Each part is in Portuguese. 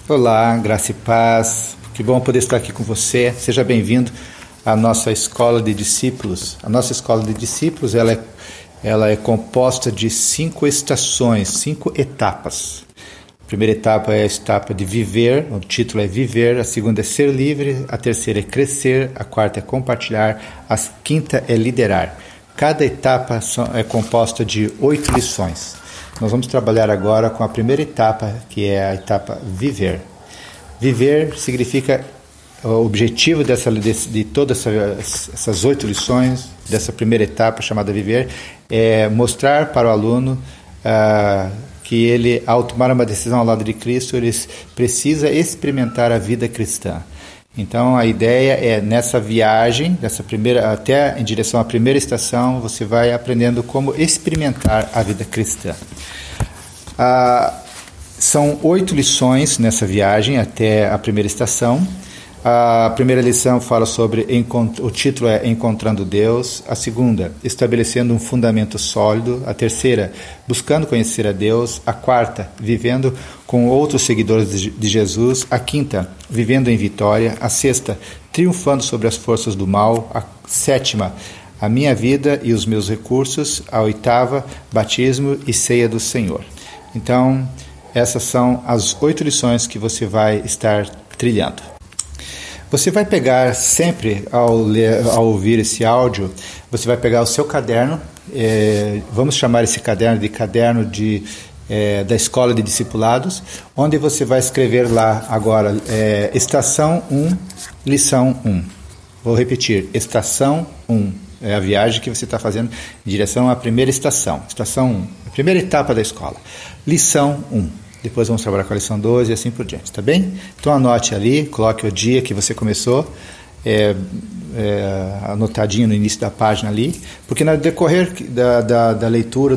Olá, graça e paz. Que bom poder estar aqui com você. Seja bem-vindo à nossa escola de discípulos. A nossa escola de discípulos ela é composta de 5 estações, 5 etapas. A primeira etapa é a etapa de viver, o título é viver, a segunda é ser livre, a terceira é crescer, a quarta é compartilhar, a quinta é liderar. Cada etapa é composta de 8 lições. Nós vamos trabalhar agora com a primeira etapa, que é a etapa viver. Viver significa, o objetivo de todas essas 8 lições, dessa primeira etapa chamada viver, é mostrar para o aluno que ele, ao tomar uma decisão ao lado de Cristo, ele precisa experimentar a vida cristã. Então a ideia é, nessa viagem, dessa primeira, até em direção à primeira estação, você vai aprendendo como experimentar a vida cristã. São 8 lições nessa viagem até a primeira estação. A primeira lição fala sobre, o título é Encontrando Deus. A segunda, estabelecendo um fundamento sólido. A terceira, buscando conhecer a Deus. A quarta, vivendo com outros seguidores de Jesus. A quinta, vivendo em vitória. A sexta, triunfando sobre as forças do mal. A sétima, a minha vida e os meus recursos. A oitava, batismo e ceia do Senhor. Então, essas são as 8 lições que você vai estar trilhando. Você vai pegar sempre, ao ouvir esse áudio, você vai pegar o seu caderno, vamos chamar esse caderno de caderno da Escola de Discipulados, onde você vai escrever lá agora, estação 1, lição 1. Vou repetir, estação 1, é a viagem que você está fazendo em direção à primeira estação, estação 1, a primeira etapa da escola, lição 1. Depois vamos trabalhar com a lição 2 e assim por diante, tá bem? Então anote ali, coloque o dia que você começou, anotadinho no início da página ali, porque no decorrer da leitura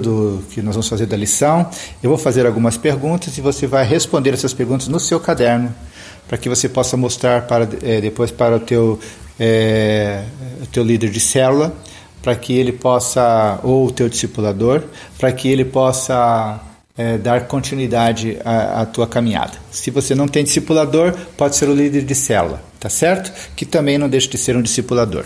que nós vamos fazer da lição, eu vou fazer algumas perguntas e você vai responder essas perguntas no seu caderno, para que você possa mostrar depois para o teu líder de célula, para que ele possa, ou o teu discipulador, para que ele possa dar continuidade à tua caminhada. Se você não tem discipulador, pode ser o líder de célula, tá certo? Que também não deixa de ser um discipulador.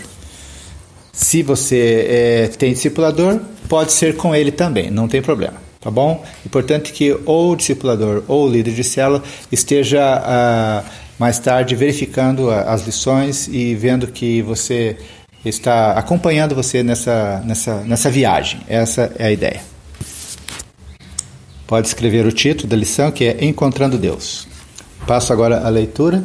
Se você tem discipulador, pode ser com ele também, não tem problema, tá bom? Importante que ou o discipulador ou o líder de célula esteja mais tarde verificando as lições e vendo que você está acompanhando você nessa viagem. Essa é a ideia. Pode escrever o título da lição, que é Encontrando Deus. Passo agora a leitura.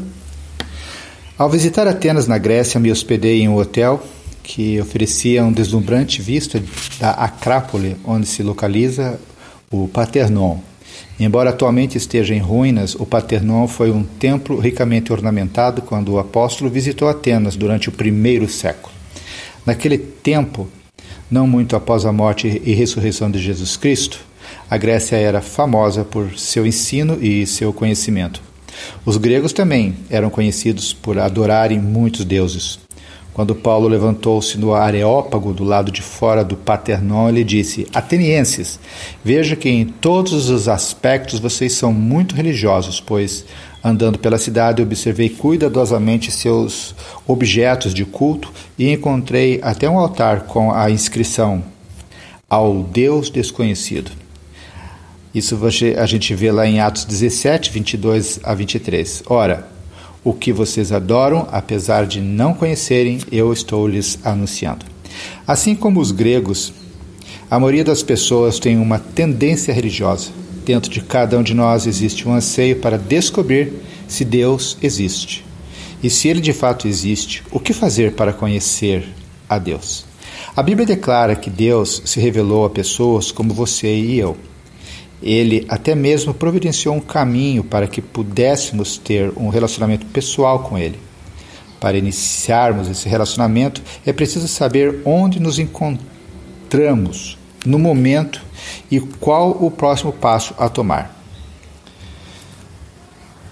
Ao visitar Atenas, na Grécia, me hospedei em um hotel que oferecia um deslumbrante vista da Acrópole, onde se localiza o Parthenon. Embora atualmente esteja em ruínas, o Parthenon foi um templo ricamente ornamentado quando o apóstolo visitou Atenas durante o 1º século. Naquele tempo, não muito após a morte e ressurreição de Jesus Cristo, a Grécia era famosa por seu ensino e seu conhecimento. Os gregos também eram conhecidos por adorarem muitos deuses. Quando Paulo levantou-se no Areópago, do lado de fora do Parthenon, ele disse: Atenienses, veja que em todos os aspectos vocês são muito religiosos, pois, andando pela cidade, observei cuidadosamente seus objetos de culto e encontrei até um altar com a inscrição ao Deus desconhecido. Isso a gente vê lá em Atos 17, 22 a 23. Ora, o que vocês adoram, apesar de não conhecerem, eu estou lhes anunciando. Assim como os gregos, a maioria das pessoas tem uma tendência religiosa. Dentro de cada um de nós existe um anseio para descobrir se Deus existe. E se Ele de fato existe, o que fazer para conhecer a Deus? A Bíblia declara que Deus se revelou a pessoas como você e eu. Ele até mesmo providenciou um caminho para que pudéssemos ter um relacionamento pessoal com Ele. Para iniciarmos esse relacionamento, é preciso saber onde nos encontramos no momento e qual o próximo passo a tomar.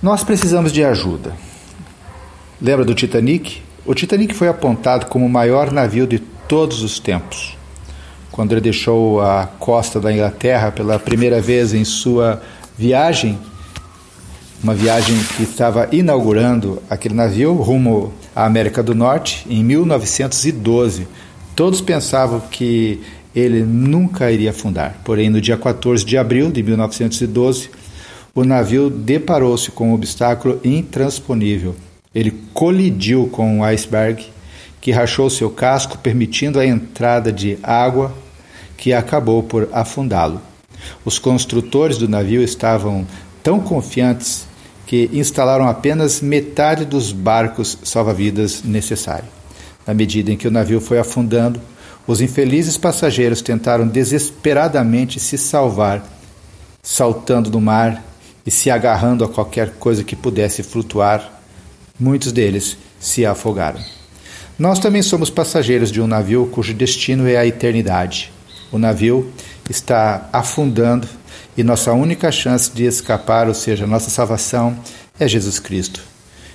Nós precisamos de ajuda. Lembra do Titanic? O Titanic foi apontado como o maior navio de todos os tempos. Quando ele deixou a costa da Inglaterra pela primeira vez em sua viagem, uma viagem que estava inaugurando aquele navio rumo à América do Norte em 1912. Todos pensavam que ele nunca iria afundar. Porém, no dia 14 de abril de 1912, o navio deparou-se com um obstáculo intransponível. Ele colidiu com um iceberg que rachou seu casco, permitindo a entrada de água que acabou por afundá-lo. Os construtores do navio estavam tão confiantes que instalaram apenas metade dos barcos salva-vidas necessários. Na medida em que o navio foi afundando, os infelizes passageiros tentaram desesperadamente se salvar, saltando no mar e se agarrando a qualquer coisa que pudesse flutuar. Muitos deles se afogaram. Nós também somos passageiros de um navio cujo destino é a eternidade. O navio está afundando e nossa única chance de escapar, ou seja, nossa salvação, é Jesus Cristo.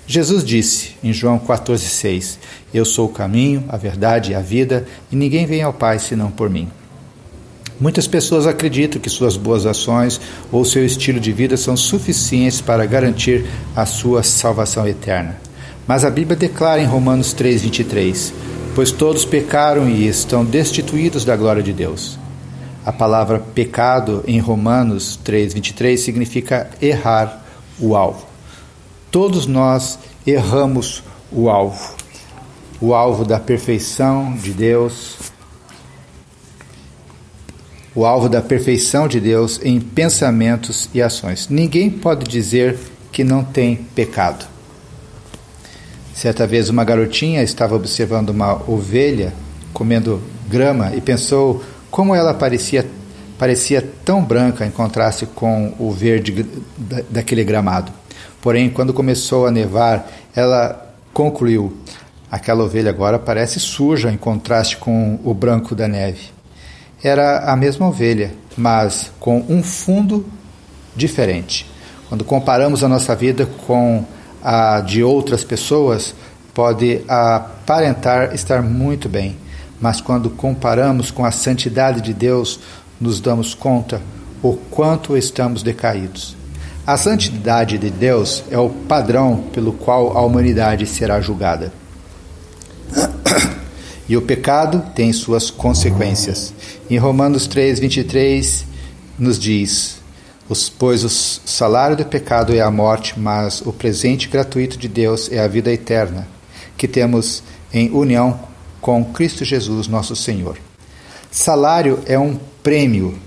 Jesus disse em João 14,6: Eu sou o caminho, a verdade e a vida, e ninguém vem ao Pai senão por mim. Muitas pessoas acreditam que suas boas ações ou seu estilo de vida são suficientes para garantir a sua salvação eterna. Mas a Bíblia declara em Romanos 3,23: Pois todos pecaram e estão destituídos da glória de Deus. A palavra pecado em Romanos 3,23 significa errar o alvo. Todos nós erramos o alvo da perfeição de Deus, o alvo da perfeição de Deus em pensamentos e ações. Ninguém pode dizer que não tem pecado. Certa vez uma garotinha estava observando uma ovelha comendo grama e pensou como ela parecia tão branca em contraste com o verde daquele gramado. Porém, quando começou a nevar, ela concluiu: aquela ovelha agora parece suja em contraste com o branco da neve. Era a mesma ovelha, mas com um fundo diferente. Quando comparamos a nossa vida com a de outras pessoas, pode aparentar estar muito bem, mas quando comparamos com a santidade de Deus, nos damos conta o quanto estamos decaídos. A santidade de Deus é o padrão pelo qual a humanidade será julgada. E o pecado tem suas consequências. Em Romanos 3,23 nos diz: Pois o salário do pecado é a morte, mas o presente gratuito de Deus é a vida eterna, que temos em união com Cristo Jesus, nosso Senhor. Salário é um prêmio,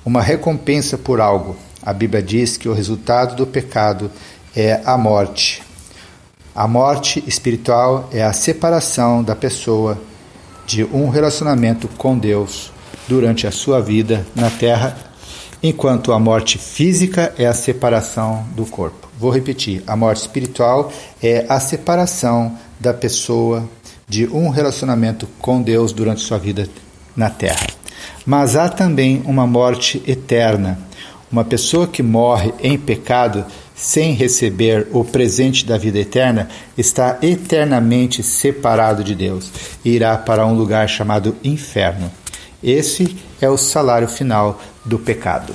uma recompensa por algo. A Bíblia diz que o resultado do pecado é a morte. A morte espiritual é a separação da pessoa de um relacionamento com Deus durante a sua vida na terra, enquanto a morte física é a separação do corpo. Vou repetir: a morte espiritual é a separação da pessoa de um relacionamento com Deus durante sua vida na terra. Mas há também uma morte eterna. Uma pessoa que morre em pecado sem receber o presente da vida eterna está eternamente separado de Deus e irá para um lugar chamado inferno. Esse é o salário final do pecado.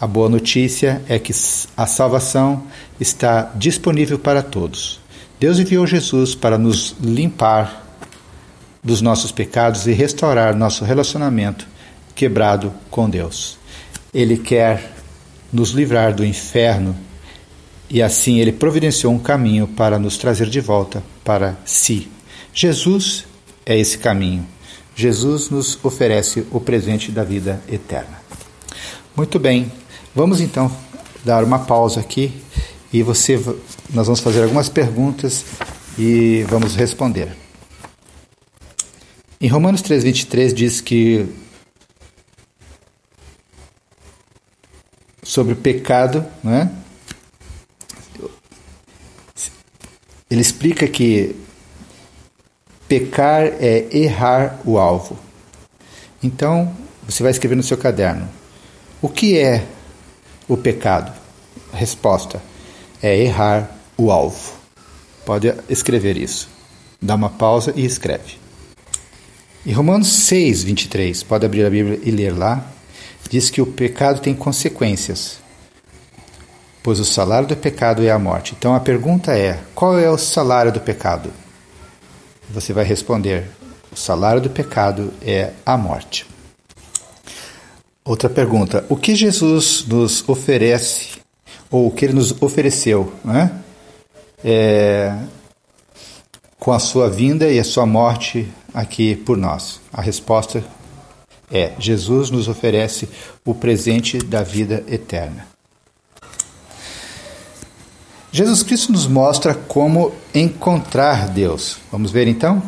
A boa notícia é que a salvação está disponível para todos. Deus enviou Jesus para nos limpar dos nossos pecados e restaurar nosso relacionamento quebrado com Deus. Ele quer nos livrar do inferno e assim ele providenciou um caminho para nos trazer de volta para si. Jesus é esse caminho. Jesus nos oferece o presente da vida eterna. Muito bem, vamos então dar uma pausa aqui e nós vamos fazer algumas perguntas e vamos responder. Em Romanos 3,23 diz que sobre o pecado, não é? Ele explica que pecar é errar o alvo. Então, você vai escrever no seu caderno: o que é o pecado? A resposta é errar o alvo. Pode escrever isso. Dá uma pausa e escreve. Em Romanos 6,23, pode abrir a Bíblia e ler lá, diz que o pecado tem consequências. pois o salário do pecado é a morte. Então a pergunta é: qual é o salário do pecado? Você vai responder: o salário do pecado é a morte. Outra pergunta: o que Jesus nos oferece, ou o que Ele nos ofereceu, né? Com a sua vinda e a sua morte aqui por nós? A resposta é: Jesus nos oferece o presente da vida eterna. Jesus Cristo nos mostra como encontrar Deus. Vamos ver então?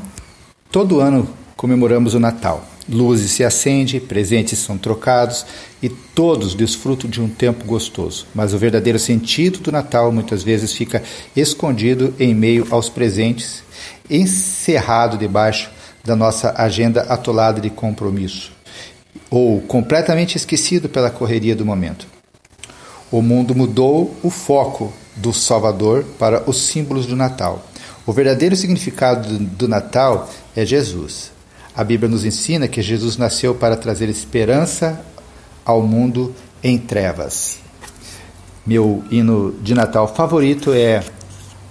Todo ano comemoramos o Natal. Luzes se acendem, presentes são trocados e todos desfrutam de um tempo gostoso. Mas o verdadeiro sentido do Natal muitas vezes fica escondido em meio aos presentes, encerrado debaixo da nossa agenda atolada de compromisso, ou completamente esquecido pela correria do momento. O mundo mudou o foco do Salvador para os símbolos do Natal. O verdadeiro significado do Natal é Jesus. A Bíblia nos ensina que Jesus nasceu para trazer esperança ao mundo em trevas. Meu hino de Natal favorito é: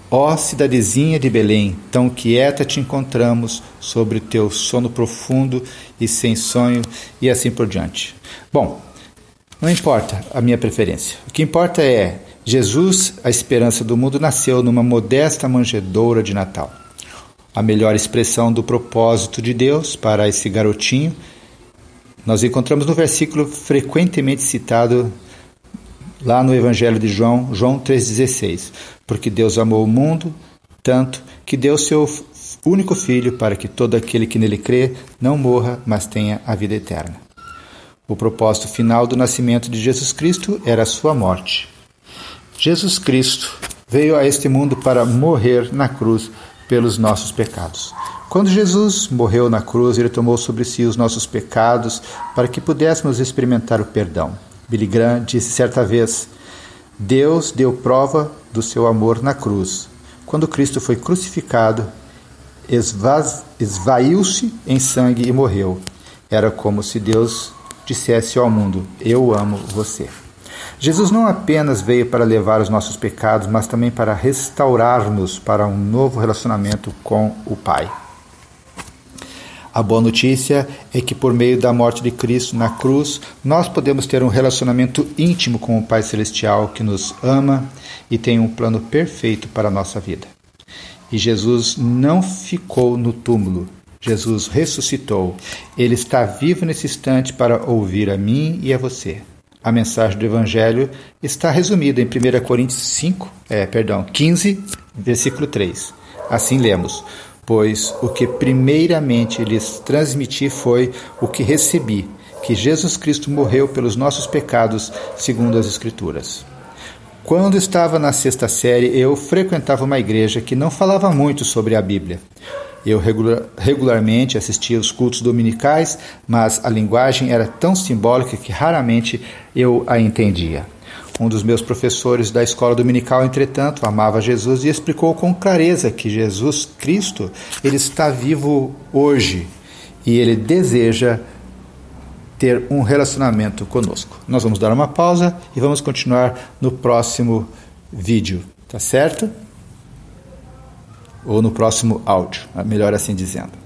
ó cidadezinha de Belém, tão quieta te encontramos sobre o teu sono profundo e sem sonho, e assim por diante. Bom, não importa a minha preferência. O que importa é: Jesus, a esperança do mundo, nasceu numa modesta manjedoura de Natal. A melhor expressão do propósito de Deus para esse garotinho nós encontramos no versículo frequentemente citado lá no Evangelho de João, João 3,16. Porque Deus amou o mundo tanto que deu seu único Filho para que todo aquele que nele crê não morra, mas tenha a vida eterna. O propósito final do nascimento de Jesus Cristo era a sua morte. Jesus Cristo veio a este mundo para morrer na cruz pelos nossos pecados. Quando Jesus morreu na cruz, Ele tomou sobre si os nossos pecados para que pudéssemos experimentar o perdão. Billy Graham disse certa vez: Deus deu prova do seu amor na cruz. Quando Cristo foi crucificado, esvaiu-se em sangue e morreu. Era como se Deus dissesse ao mundo: eu amo você. Jesus não apenas veio para levar os nossos pecados, mas também para restaurar-nos para um novo relacionamento com o Pai. A boa notícia é que por meio da morte de Cristo na cruz, nós podemos ter um relacionamento íntimo com o Pai Celestial que nos ama e tem um plano perfeito para a nossa vida. E Jesus não ficou no túmulo. Jesus ressuscitou. Ele está vivo nesse instante para ouvir a mim e a você. A mensagem do Evangelho está resumida em 1 Coríntios 15, versículo 3. Assim lemos: pois o que primeiramente lhes transmiti foi o que recebi, que Jesus Cristo morreu pelos nossos pecados, segundo as Escrituras. Quando estava na sexta série, eu frequentava uma igreja que não falava muito sobre a Bíblia. Eu regularmente assistia aos cultos dominicais, mas a linguagem era tão simbólica que raramente eu a entendia. Um dos meus professores da escola dominical, entretanto, amava Jesus e explicou com clareza que Jesus Cristo, Ele está vivo hoje e Ele deseja ter um relacionamento conosco. Nós vamos dar uma pausa e vamos continuar no próximo vídeo, tá certo? Ou no próximo áudio, melhor assim dizendo.